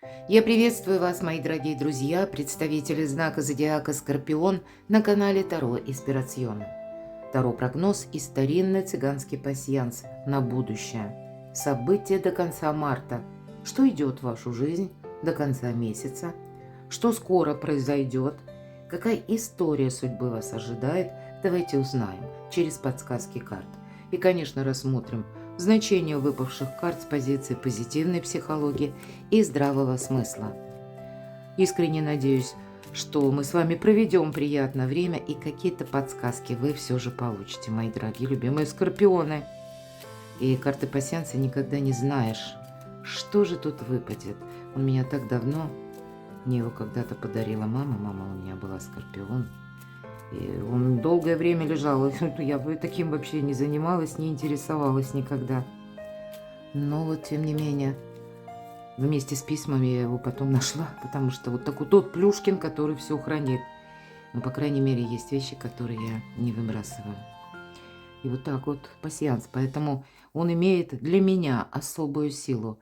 Я приветствую вас, мои дорогие друзья, представители знака зодиака Скорпион на канале Таро Инспирационно. Таро-прогноз и старинный цыганский пасьянс на будущее. События до конца марта. Что идет в вашу жизнь до конца месяца? Что скоро произойдет? Какая история судьбы вас ожидает? Давайте узнаем через подсказки карт. И, конечно, рассмотрим значение выпавших карт с позиции позитивной психологии и здравого смысла. Искренне надеюсь, что мы с вами проведем приятное время и какие-то подсказки вы все же получите, мои дорогие любимые скорпионы. И карты пасьянса никогда не знаешь, что же тут выпадет. Он меня так давно, мне его когда-то подарила мама у меня была скорпион. И он долгое время лежал, я бы таким вообще не занималась, не интересовалась никогда. Но вот, тем не менее, вместе с письмами я его потом нашла, потому что вот такой тот Плюшкин, который все хранит. Но, по крайней мере, есть вещи, которые я не выбрасываю. И вот так вот пасьянс. Поэтому он имеет для меня особую силу.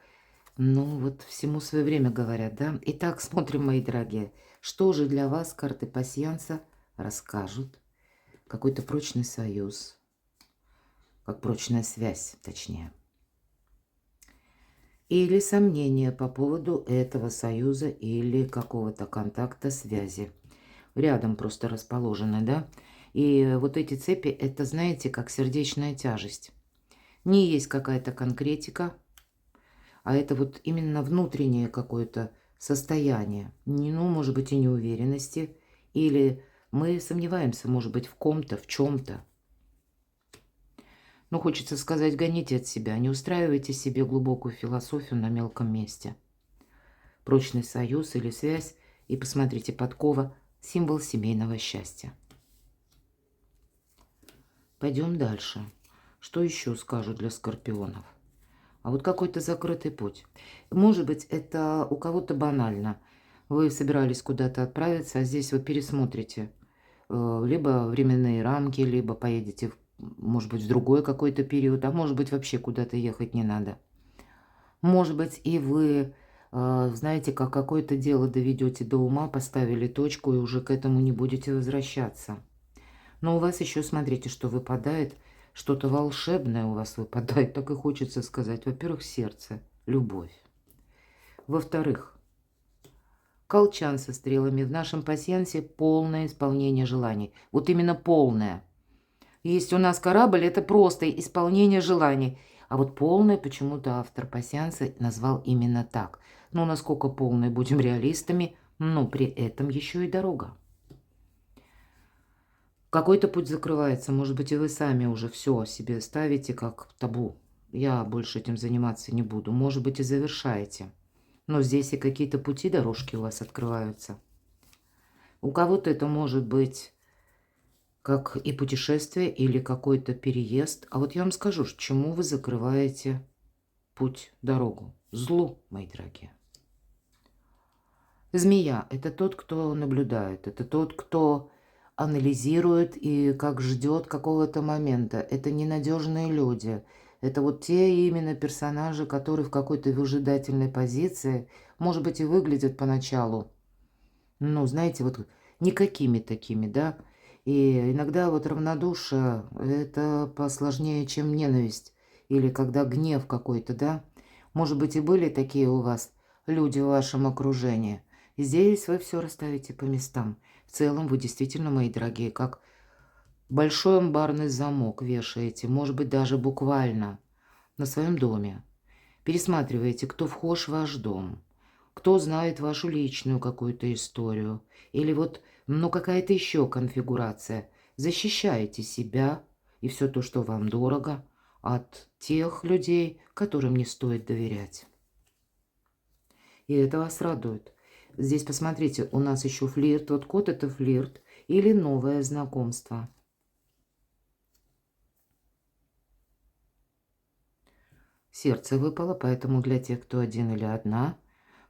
Ну, вот всему свое время говорят, да? Итак, смотрим, мои дорогие. Что же для вас карты пасьянса расскажут? Какой-то прочный союз. Как прочная связь, точнее. Или сомнения по поводу этого союза или какого-то контакта, связи. Рядом просто расположены, да? И вот эти цепи, это, знаете, как сердечная тяжесть. Не есть какая-то конкретика, а это вот именно внутреннее какое-то состояние. Ну, может быть, и неуверенности. Или мы сомневаемся, может быть, в ком-то, в чем-то. Ну, хочется сказать, гоните от себя, не устраивайте себе глубокую философию на мелком месте. Прочный союз или связь, и посмотрите, подкова – символ семейного счастья. Пойдем дальше. Что еще скажу для скорпионов? А вот какой-то закрытый путь. Может быть, это у кого-то банально. Вы собирались куда-то отправиться, а здесь вы пересмотрите либо временные рамки, либо поедете, может быть, в другой какой-то период, а может быть, вообще куда-то ехать не надо. Может быть, и вы, знаете, как какое-то дело доведете до ума, поставили точку и уже к этому не будете возвращаться. Но у вас еще, смотрите, что выпадает, что-то волшебное у вас выпадает, так и хочется сказать. Во-первых, сердце, любовь. Во-вторых, колчан со стрелами. В нашем пасьянсе полное исполнение желаний. Вот именно полное. Есть у нас корабль, это просто исполнение желаний. А вот полное почему-то автор пасьянса назвал именно так. Ну, насколько полное, будем реалистами, но при этом еще и дорога. Какой-то путь закрывается. Может быть, и вы сами уже все себе ставите как табу. Я больше этим заниматься не буду. Может быть, и завершаете. Но здесь и какие-то пути, дорожки у вас открываются. У кого-то это может быть как и путешествие или какой-то переезд. А вот я вам скажу, чему вы закрываете путь, дорогу. Злу, мои дорогие. Змея – это тот, кто наблюдает. Это тот, кто анализирует и как ждет какого-то момента. Это ненадежные люди. Это вот те именно персонажи, которые в какой-то выжидательной позиции, может быть, и выглядят поначалу, ну, знаете, вот никакими такими, да. И иногда вот равнодушие – это посложнее, чем ненависть. Или когда гнев какой-то, да. Может быть, и были такие у вас люди в вашем окружении. И здесь вы все расставите по местам. В целом вы действительно, мои дорогие, как большой амбарный замок вешаете, может быть, даже буквально на своем доме. Пересматриваете, кто вхож в ваш дом, кто знает вашу личную какую-то историю, или вот, ну, какая-то еще конфигурация. Защищаете себя и все то, что вам дорого, от тех людей, которым не стоит доверять. И это вас радует. Здесь, посмотрите, у нас еще флирт. Вот кот – это флирт или новое знакомство. Сердце выпало, поэтому для тех, кто один или одна,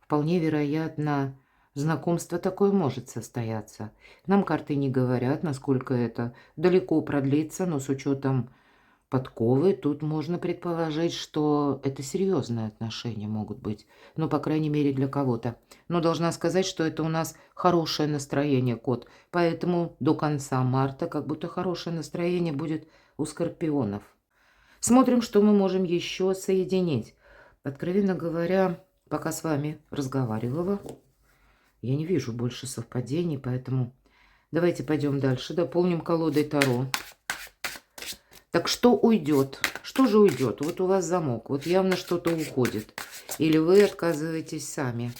вполне вероятно, знакомство такое может состояться. Нам карты не говорят, насколько это далеко продлится, но с учетом подковы. Тут можно предположить, что это серьезные отношения могут быть. Ну, по крайней мере, для кого-то. Но должна сказать, что это у нас хорошее настроение, кот. Поэтому до конца марта как будто хорошее настроение будет у скорпионов. Смотрим, что мы можем еще соединить. Откровенно говоря, пока с вами разговаривала, я не вижу больше совпадений, поэтому давайте пойдем дальше. Дополним колодой Таро. Так что уйдет? Что же уйдет? Вот у вас замок. Вот явно что-то уходит. Или вы отказываетесь сами.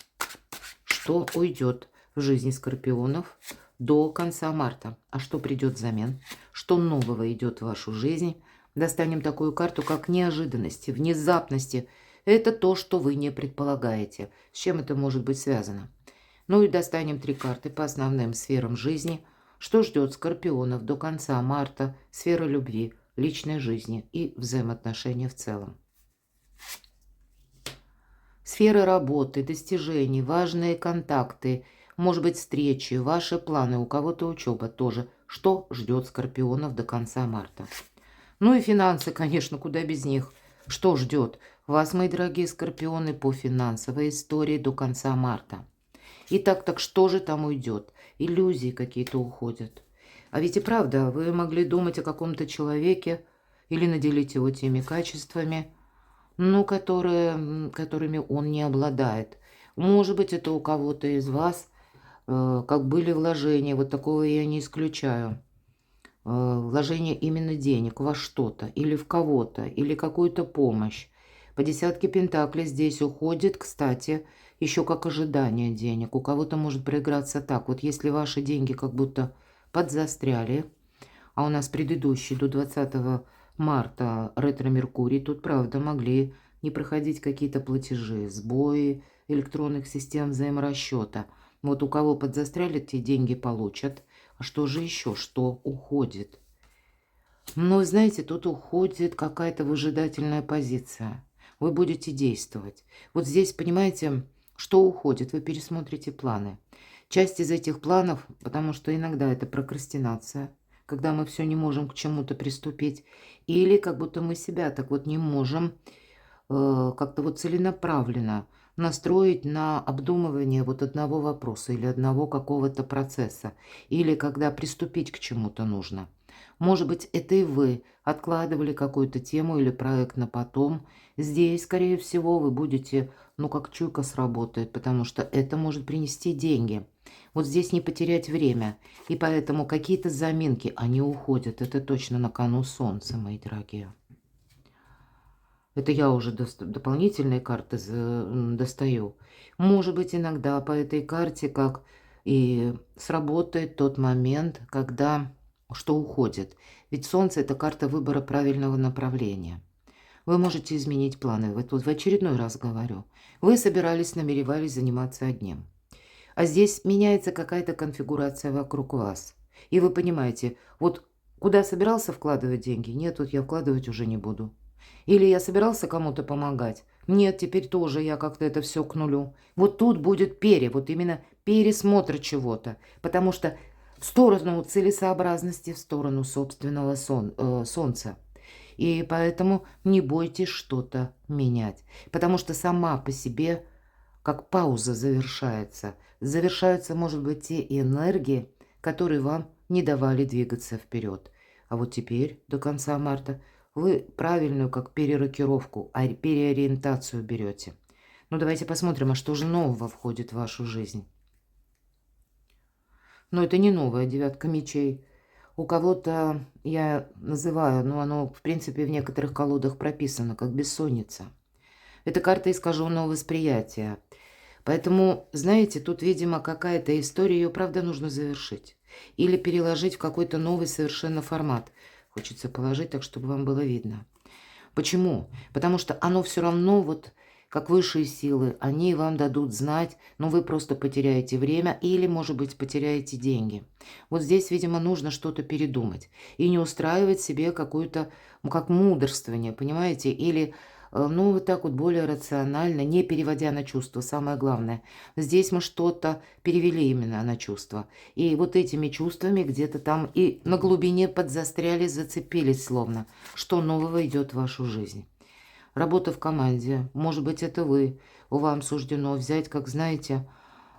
Что уйдет в жизни скорпионов до конца марта? А что придет взамен? Что нового идет в вашу жизнь? Достанем такую карту, как неожиданности, внезапности. Это то, что вы не предполагаете. С чем это может быть связано? Ну и достанем 3 карты по основным сферам жизни. Что ждет скорпионов до конца марта? Сфера любви, личной жизни и взаимоотношения в целом. Сфера работы, достижений, важные контакты, может быть, встречи, ваши планы, у кого-то учеба тоже. Что ждет скорпионов до конца марта? Ну и финансы, конечно, куда без них. Что ждет вас, мои дорогие скорпионы, по финансовой истории до конца марта? Итак, так что же там уйдет? Иллюзии какие-то уходят. А ведь и правда, вы могли думать о каком-то человеке или наделить его теми качествами, ну, которыми он не обладает. Может быть, это у кого-то из вас, как были вложения, вот такого я не исключаю. Вложение именно денег во что-то, или в кого-то, или какую-то помощь. По 10 пентаклей здесь уходит, кстати, еще как ожидание денег. У кого-то может проиграться так. Вот если ваши деньги как будто подзастряли, а у нас предыдущий до 20 марта ретро-меркурий, тут, правда, могли не проходить какие-то платежи, сбои электронных систем взаиморасчета. Вот у кого подзастряли, те деньги получат. А что же еще? Что уходит? Ну, знаете, тут уходит какая-то выжидательная позиция. Вы будете действовать. Вот здесь, понимаете, что уходит? Вы пересмотрите планы. Часть из этих планов, потому что иногда это прокрастинация, когда мы все не можем к чему-то приступить, или как будто мы себя так вот не можем как-то вот целенаправленно настроить на обдумывание вот одного вопроса или одного какого-то процесса, или когда приступить к чему-то нужно. Может быть, это и вы откладывали какую-то тему или проект на потом. Здесь, скорее всего, вы будете, ну, как чуйка сработает, потому что это может принести деньги. Вот здесь не потерять время, и поэтому какие-то заминки, они уходят. Это точно на кону солнца, мои дорогие. Это я уже дополнительные карты достаю. Может быть, иногда по этой карте как и сработает тот момент, когда что уходит. Ведь Солнце – это карта выбора правильного направления. Вы можете изменить планы. Вот тут в очередной раз говорю. Вы собирались, намеревались заниматься одним. А здесь меняется какая-то конфигурация вокруг вас. И вы понимаете, вот куда собирался вкладывать деньги? Нет, вот я вкладывать уже не буду. Или я собирался кому-то помогать? Нет, теперь тоже я как-то это все к нулю. Вот тут будет вот именно пересмотр чего-то. Потому что в сторону целесообразности, в сторону собственного солнца. И поэтому не бойтесь что-то менять. Потому что сама по себе, как пауза завершается. Завершаются, может быть, те энергии, которые вам не давали двигаться вперед. А вот теперь, до конца марта, вы правильную, как перерокировку, переориентацию берете. Ну, давайте посмотрим, а что же нового входит в вашу жизнь. Но это не новая 9 мечей. У кого-то я называю, но оно, в принципе, в некоторых колодах прописано, как бессонница. Это карта искаженного восприятия. Поэтому, знаете, тут, видимо, какая-то история, ее, правда, нужно завершить. Или переложить в какой-то новый совершенно формат. Хочется положить так, чтобы вам было видно. Почему? Потому что оно все равно, вот как высшие силы, они вам дадут знать, но вы просто потеряете время или, может быть, потеряете деньги. Вот здесь, видимо, нужно что-то передумать. И не устраивать себе какое-то, ну, как мудрствование, понимаете? Или Ну, вот так вот более рационально, не переводя на чувства, самое главное. Здесь мы что-то перевели именно на чувства. И вот этими чувствами где-то там и на глубине подзастряли, зацепились словно, что нового идет в вашу жизнь. Работа в команде, может быть, это вы, вам суждено взять, как знаете,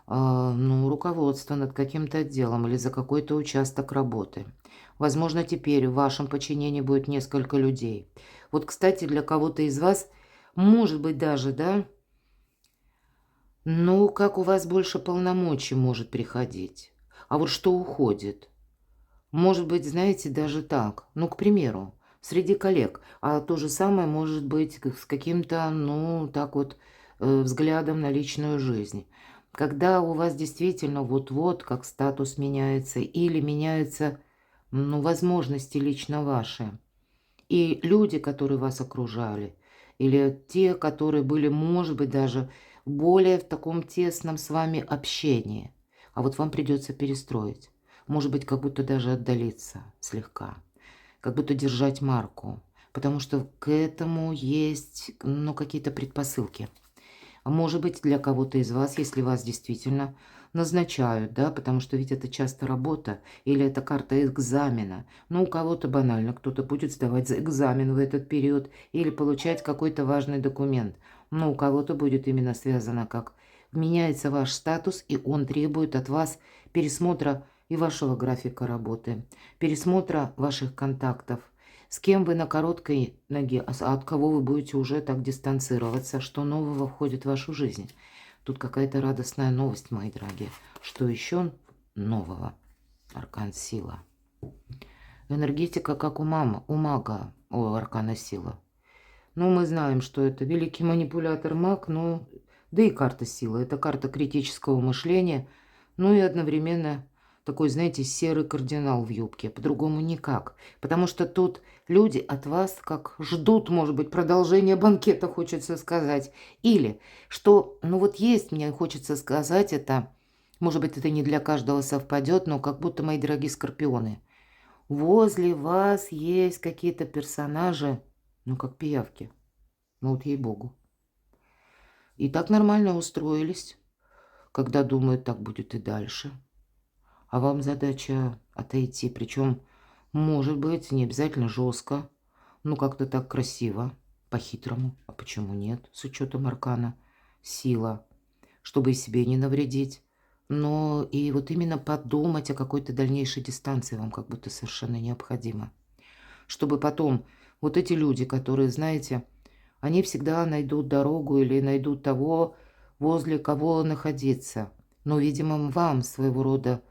ну, руководство над каким-то отделом или за какой-то участок работы. Возможно, теперь в вашем подчинении будет несколько людей. Вот, кстати, для кого-то из вас, может быть, даже, да, ну, как у вас больше полномочий может приходить. А вот что уходит? Может быть, знаете, даже так. Ну, к примеру, среди коллег. А то же самое может быть с каким-то, ну, так вот, взглядом на личную жизнь. Когда у вас действительно вот-вот как статус меняется или меняются, ну, возможности лично ваши. И люди, которые вас окружали, или те, которые были, может быть, даже более в таком тесном с вами общении. А вот вам придется перестроить. Может быть, как будто даже отдалиться слегка. Как будто держать марку. Потому что к этому есть, ну, какие-то предпосылки. А может быть, для кого-то из вас, если вас действительно назначают, да, потому что ведь это часто работа или это карта экзамена. Ну, у кого-то банально, кто-то будет сдавать экзамен в этот период или получать какой-то важный документ. Но у кого-то будет именно связано, как меняется ваш статус, и он требует от вас пересмотра и вашего графика работы, пересмотра ваших контактов, с кем вы на короткой ноге, а от кого вы будете уже так дистанцироваться, что нового входит в вашу жизнь. Тут какая-то радостная новость, мои дорогие. Что еще нового? Аркан сила. Энергетика, как у мамы, у мага, у аркана сила. Ну, мы знаем, что это великий манипулятор маг, ну, да и карта силы. Это карта критического мышления, ну и одновременно такой, знаете, серый кардинал в юбке. По-другому никак. Потому что тут люди от вас как ждут, может быть, продолжения банкета, хочется сказать. Или, что, ну вот есть, мне хочется сказать это, может быть, это не для каждого совпадет, но как будто, мои дорогие скорпионы, возле вас есть какие-то персонажи, ну, как пиявки. Ну, вот ей-богу. И так нормально устроились, когда думают, так будет и дальше. А вам задача отойти, причем, может быть, не обязательно жестко, ну, как-то так красиво, по-хитрому. А почему нет, с учетом аркана? Сила, чтобы и себе не навредить. Но и вот именно подумать о какой-то дальнейшей дистанции вам как будто совершенно необходимо. Чтобы потом вот эти люди, которые, знаете, они всегда найдут дорогу или найдут того, возле кого находиться. Но, видимо, вам своего рода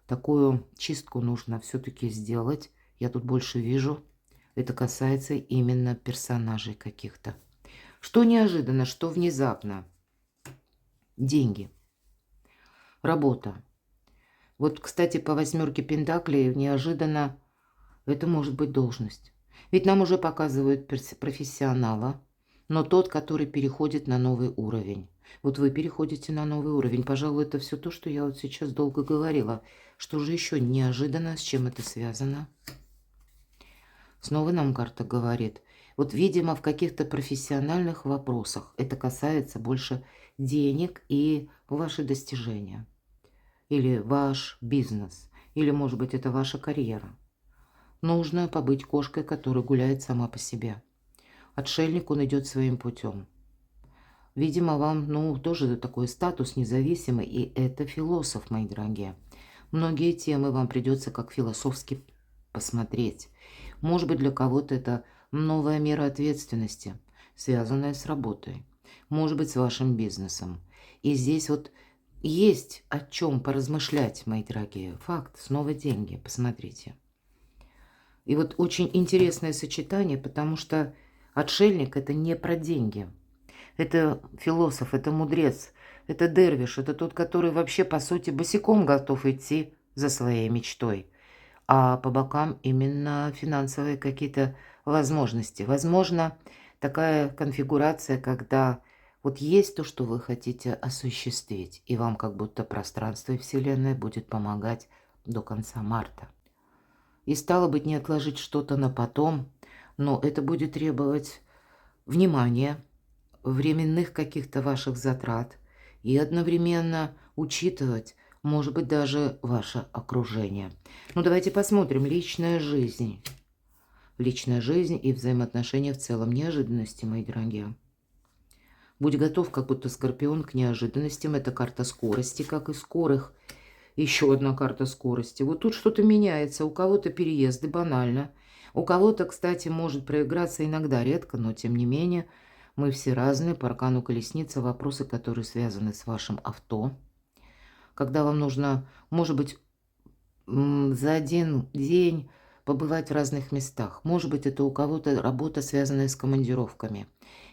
такую чистку нужно все-таки сделать. Я тут больше вижу. Это касается именно персонажей каких-то. Что неожиданно, что внезапно. Деньги. Работа. Вот, кстати, по восьмерке пентаклей неожиданно это может быть должность. Ведь нам уже показывают профессионала, но тот, который переходит на новый уровень. Вот вы переходите на новый уровень. Пожалуй, это все то, что я вот сейчас долго говорила. Что же еще неожиданно, с чем это связано? Снова нам карта говорит. Вот, видимо, в каких-то профессиональных вопросах это касается больше денег и ваши достижения. Или ваш бизнес. Или, может быть, это ваша карьера. Нужно побыть кошкой, которая гуляет сама по себе. Отшельник, он идет своим путем. Видимо, вам, ну, тоже такой статус независимый, и это философ, мои дорогие. Многие темы вам придется как философски посмотреть. Может быть, для кого-то это новая мера ответственности, связанная с работой. Может быть, с вашим бизнесом. И здесь вот есть о чем поразмышлять, мои дорогие. Факт, снова деньги, посмотрите. И вот очень интересное сочетание, потому что отшельник – это не про деньги. Это философ, это мудрец, это дервиш, это тот, который вообще, по сути, босиком готов идти за своей мечтой. А по бокам именно финансовые какие-то возможности. Возможно, такая конфигурация, когда вот есть то, что вы хотите осуществить, и вам как будто пространство и Вселенная будет помогать до конца марта. И стало быть, не отложить что-то на потом, но это будет требовать внимание, временных каких-то ваших затрат и одновременно учитывать, может быть, даже ваше окружение. Ну, давайте посмотрим. Личная жизнь. Личная жизнь и взаимоотношения в целом. Неожиданности, мои дорогие. Будь готов, как будто Скорпион, к неожиданностям. Это карта скорости, как и скорых. Еще одна карта скорости. Вот тут что-то меняется. У кого-то переезды, банально. У кого-то, кстати, может проиграться иногда, редко, но тем не менее. Мы все разные. По аркану колесница вопросы, которые связаны с вашим авто. Когда вам нужно, может быть, за один день побывать в разных местах. Может быть, это у кого-то работа, связанная с командировками.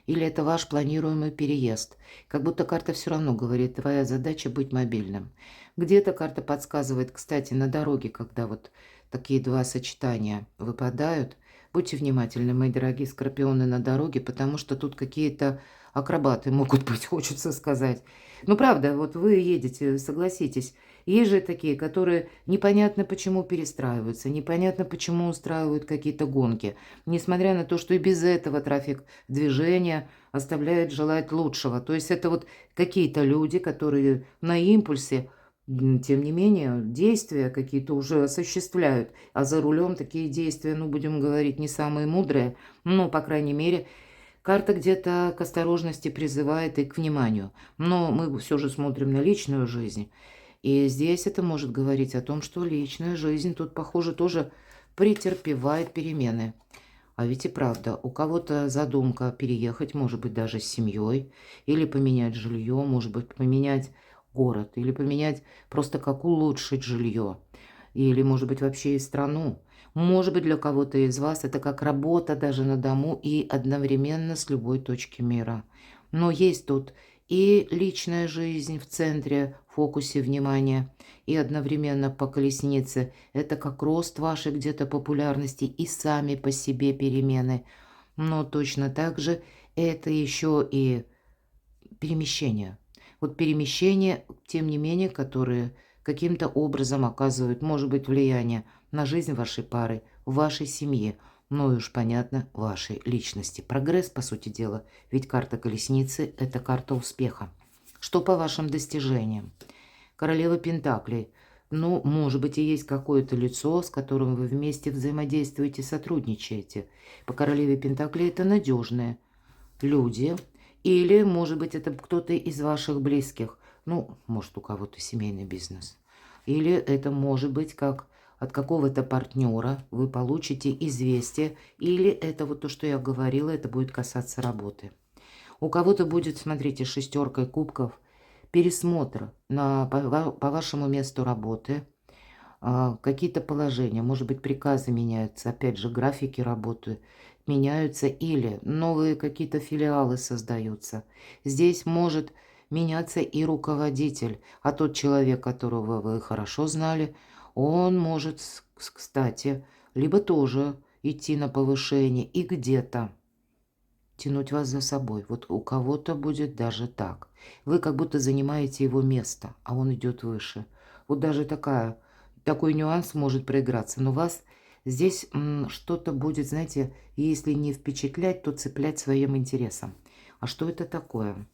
Или это ваш планируемый переезд. Как будто карта все равно говорит, твоя задача быть мобильным. Где-то карта подсказывает, кстати, на дороге, когда вот такие два сочетания выпадают. Будьте внимательны, мои дорогие скорпионы, на дороге, потому что тут какие-то акробаты могут быть, хочется сказать. Ну, правда, вот вы едете, согласитесь. Есть же такие, которые непонятно почему перестраиваются, непонятно почему устраивают какие-то гонки. Несмотря на то, что и без этого трафик движения оставляет желать лучшего. То есть это вот какие-то люди, которые на импульсе, тем не менее, действия какие-то уже осуществляют. А за рулем такие действия, ну, будем говорить, не самые мудрые. Ну, по крайней мере, карта где-то к осторожности призывает и к вниманию. Но мы все же смотрим на личную жизнь. И здесь это может говорить о том, что личная жизнь тут, похоже, тоже претерпевает перемены. А ведь и правда, у кого-то задумка переехать, может быть, даже с семьей, или поменять жилье, может быть, поменять город, или поменять просто как улучшить жилье, или, может быть, вообще и страну. Может быть, для кого-то из вас это как работа даже на дому и одновременно с любой точки мира. Но есть тут и личная жизнь в центре, в фокусе внимания, и одновременно по колеснице. Это как рост вашей где-то популярности и сами по себе перемены. Но точно так же это еще и перемещение. Вот перемещения, тем не менее, которые каким-то образом оказывают, может быть, влияние на жизнь вашей пары, в вашей семье, ну и уж понятно, вашей личности. Прогресс, по сути дела, ведь карта колесницы – это карта успеха. Что по вашим достижениям? Королева Пентаклей. Ну, может быть, и есть какое-то лицо, с которым вы вместе взаимодействуете, сотрудничаете. По королеве Пентаклей это надежные люди. Или, может быть, это кто-то из ваших близких. Ну, может, у кого-то семейный бизнес. Или это может быть как от какого-то партнера вы получите известие. Или это вот то, что я говорила, это будет касаться работы. У кого-то будет, смотрите, шестеркой кубков, пересмотр по вашему месту работы, какие-то положения, может быть, приказы меняются, опять же, графики работы меняются или новые какие-то филиалы создаются. Здесь может меняться и руководитель, а тот человек, которого вы хорошо знали, он может, кстати, либо тоже идти на повышение и где-то тянуть вас за собой. Вот у кого-то будет даже так. Вы как будто занимаете его место, а он идет выше. Вот даже такой нюанс может проиграться. Но вас здесь что-то будет, знаете, если не впечатлять, то цеплять своим интересом. А что это такое?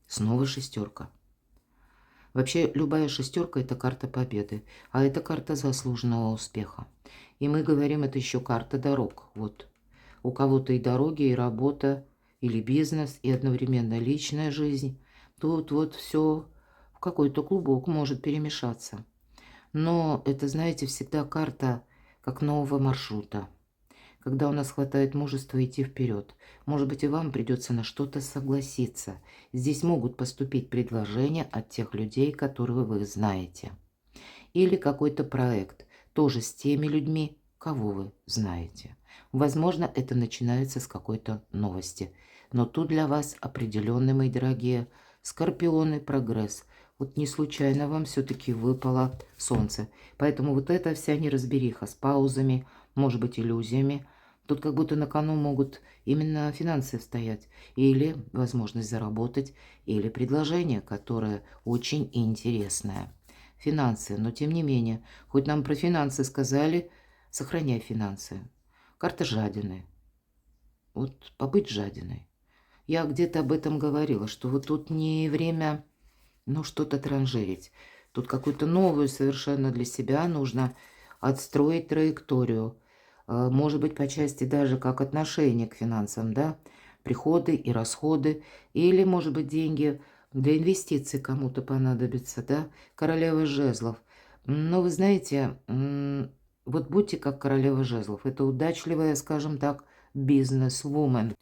Снова шестерка. Вообще, любая шестерка – это карта победы, а это карта заслуженного успеха. И мы говорим, это еще карта дорог. Вот. У кого-то и дороги, и работа, или бизнес, и одновременно личная жизнь. Тут вот все в какой-то клубок может перемешаться. Но это, знаете, всегда карта как нового маршрута. Когда у нас хватает мужества идти вперед. Может быть, и вам придется на что-то согласиться. Здесь могут поступить предложения от тех людей, которые вы знаете. Или какой-то проект, тоже с теми людьми, кого вы знаете. Возможно, это начинается с какой-то новости. Но тут для вас определенный, мои дорогие, скорпионы, прогресс. Вот не случайно вам все-таки выпало солнце. Поэтому вот эта вся неразбериха с паузами, может быть, иллюзиями. Тут как будто на кону могут именно финансы стоять. Или возможность заработать, или предложение, которое очень интересное. Финансы, но тем не менее, хоть нам про финансы сказали, сохраняй финансы. Карта жадины. вот побыть жадиной. Я где-то об этом говорила, что вот тут не время, ну, что-то транжирить. Тут какую-то новую совершенно для себя нужно отстроить траекторию. Может быть, по части даже как отношение к финансам, да, приходы и расходы, или, может быть, деньги для инвестиций кому-то понадобятся, да, королева жезлов. Но вы знаете, вот будьте как королева жезлов. Это удачливая, скажем так, бизнес-вумен.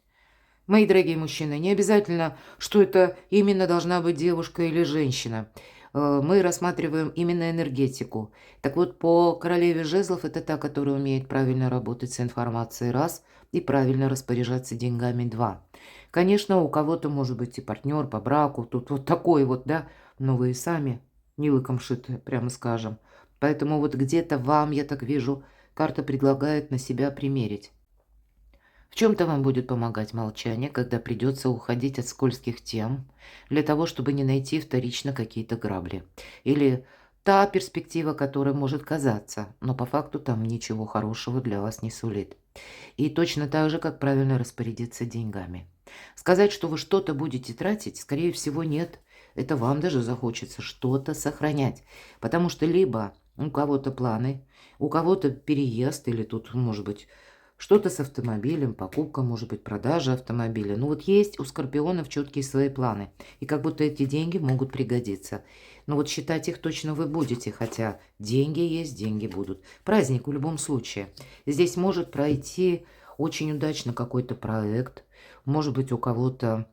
Мои дорогие мужчины, не обязательно, что это именно должна быть девушка или женщина. Мы рассматриваем именно энергетику. Так вот, по королеве жезлов это та, которая умеет правильно работать с информацией, раз, и правильно распоряжаться деньгами, два. Конечно, у кого-то может быть и партнер по браку, тут вот такой вот, да, но вы и сами не лыком шиты, прямо скажем. Поэтому вот где-то вам, я так вижу, карта предлагает на себя примерить. В чем-то вам будет помогать молчание, когда придется уходить от скользких тем, для того, чтобы не найти вторично какие-то грабли. Или та перспектива, которая может казаться, но по факту там ничего хорошего для вас не сулит. И точно так же, как правильно распорядиться деньгами. Сказать, что вы что-то будете тратить, скорее всего, нет. Это вам даже захочется что-то сохранять. Потому что либо у кого-то планы, у кого-то переезд, или тут, может быть, что-то с автомобилем, покупка, может быть, продажа автомобиля. Ну вот есть у скорпионов четкие свои планы. И как будто эти деньги могут пригодиться. Но вот считать их точно вы будете, хотя деньги есть, деньги будут. Праздник в любом случае. Здесь может пройти очень удачно какой-то проект. Может быть, у кого-то,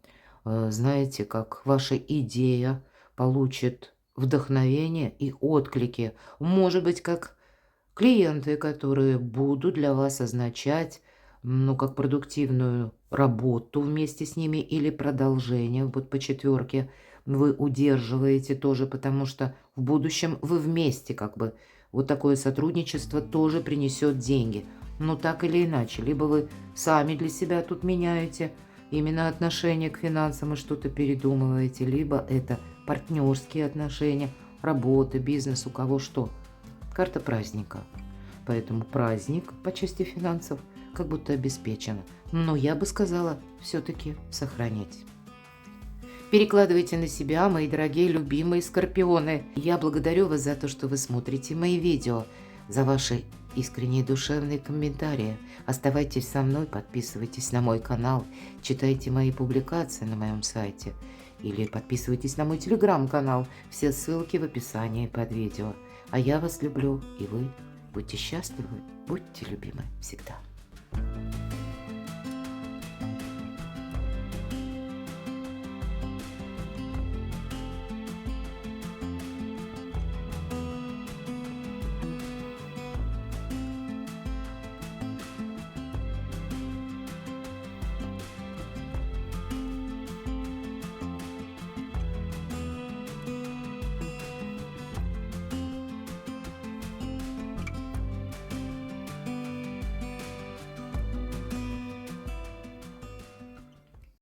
знаете, как ваша идея получит вдохновение и отклики. Может быть, как клиенты, которые будут для вас означать, ну, как продуктивную работу вместе с ними или продолжение, вот по четверке вы удерживаете тоже, потому что в будущем вы вместе как бы. Вот такое сотрудничество тоже принесет деньги. Но так или иначе, либо вы сами для себя тут меняете именно отношение к финансам и что-то передумываете, либо это партнерские отношения, работа, бизнес, у кого что. Карта праздника. Поэтому праздник по части финансов как будто обеспечен. Но я бы сказала, все-таки сохранить. Перекладывайте на себя, мои дорогие любимые скорпионы. Я благодарю вас за то, что вы смотрите мои видео, за ваши искренние душевные комментарии. Оставайтесь со мной, подписывайтесь на мой канал, читайте мои публикации на моем сайте или подписывайтесь на мой телеграм-канал. Все ссылки в описании под видео. А я вас люблю, и вы будьте счастливы, будьте любимы всегда.